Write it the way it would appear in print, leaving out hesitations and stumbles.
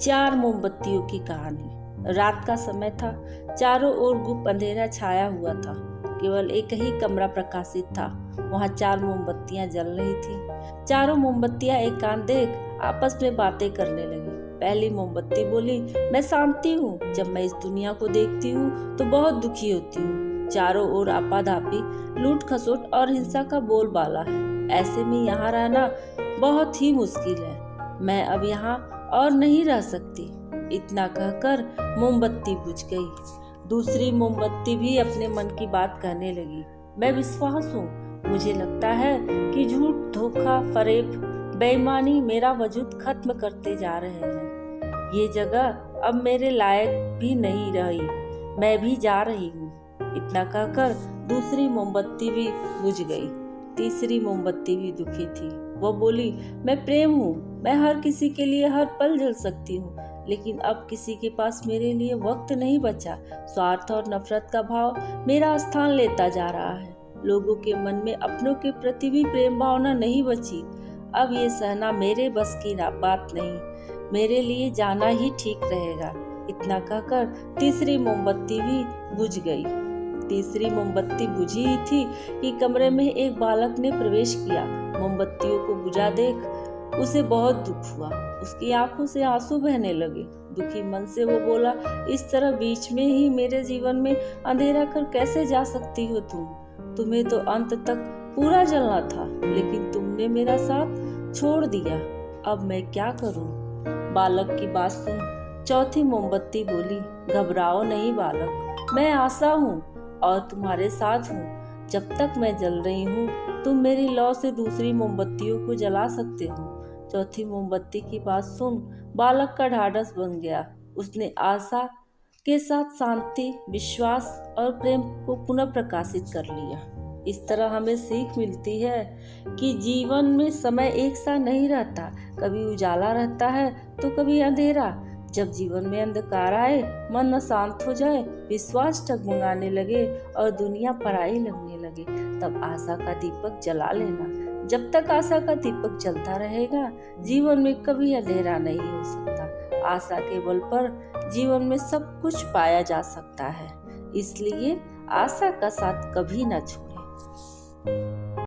4 मोमबत्तियों की कहानी। रात का समय था। चारों ओर गुप्त अंधेरा छाया हुआ था। केवल एक ही कमरा प्रकाशित था। वहाँ 4 मोमबत्तियां जल रही थी। चारों मोमबत्तियां एकांत देख आपस में बातें करने लगी। पहली मोमबत्ती बोली, मैं शांति हूँ। जब मैं इस दुनिया को देखती हूँ तो बहुत दुखी होती हूँ। चारों ओर आपाधापी, लूट खसोट और हिंसा का बोलबाला है। ऐसे में यहाँ रहना बहुत ही मुश्किल है। मैं अब यहाँ और नहीं रह सकती। इतना कहकर मोमबत्ती बुझ गई। दूसरी मोमबत्ती भी अपने मन की बात कहने लगी। मैं विश्वास हूँ। मुझे लगता है कि झूठ, धोखा, फरेब, बेईमानी मेरा वजूद खत्म करते जा रहे हैं। ये जगह अब मेरे लायक भी नहीं रही। मैं भी जा रही हूँ। इतना कहकर दूसरी मोमबत्ती भी बुझ गई। तीसरी मोमबत्ती भी दुखी थी। वो बोली, मैं प्रेम हूँ। मैं हर किसी के लिए हर पल जल सकती हूँ, लेकिन अब किसी के पास मेरे लिए वक्त नहीं बचा। स्वार्थ और नफरत का भाव मेरा स्थान लेता जा रहा है। लोगों के मन में अपनों के प्रति भी प्रेम भावना नहीं बची। अब ये सहना मेरे बस की बात नहीं। मेरे लिए जाना ही ठीक रहेगा। इतना कहकर तीसरी मोमबत्ती भी बुझ गई। तीसरी मोमबत्ती बुझी ही थी कि कमरे में एक बालक ने प्रवेश किया। मोमबत्तियों को बुझा देख उसे बहुत दुख हुआ। उसकी आंखों से आंसू बहने लगे। दुखी मन से वो बोला, इस तरह बीच में ही मेरे जीवन में अंधेरा कर कैसे जा सकती हो तुम? तुम्हें तो अंत तक पूरा जलना था, लेकिन तुमने मेरा साथ छोड़ दिया। अब मैं क्या करूं? बालक की बात सुन चौथी मोमबत्ती बोली, घबराओ नहीं बालक, मैं आशा हूँ और तुम्हारे साथ हूँ। जब तक मैं जल रही हूँ तुम मेरी लौ से दूसरी मोमबत्तियों को जला सकते हो। चौथी मोमबत्ती की बात सुन बालक का ढाढ़स बन गया। उसने आशा के साथ शांति, विश्वास और प्रेम को पुनः प्रकाशित कर लिया। इस तरह हमें सीख मिलती है कि जीवन में समय एक सा नहीं रहता। कभी उजाला रहता है तो कभी अंधेरा। जब जीवन में अंधकार आए, मन अशांत हो जाए, विश्वास डगमगाने लगे और दुनिया पराई लगने लगे, तब आशा का दीपक जला लेना। जब तक आशा का दीपक जलता रहेगा, जीवन में कभी अंधेरा नहीं हो सकता। आशा के बल पर जीवन में सब कुछ पाया जा सकता है। इसलिए आशा का साथ कभी न छोड़ें।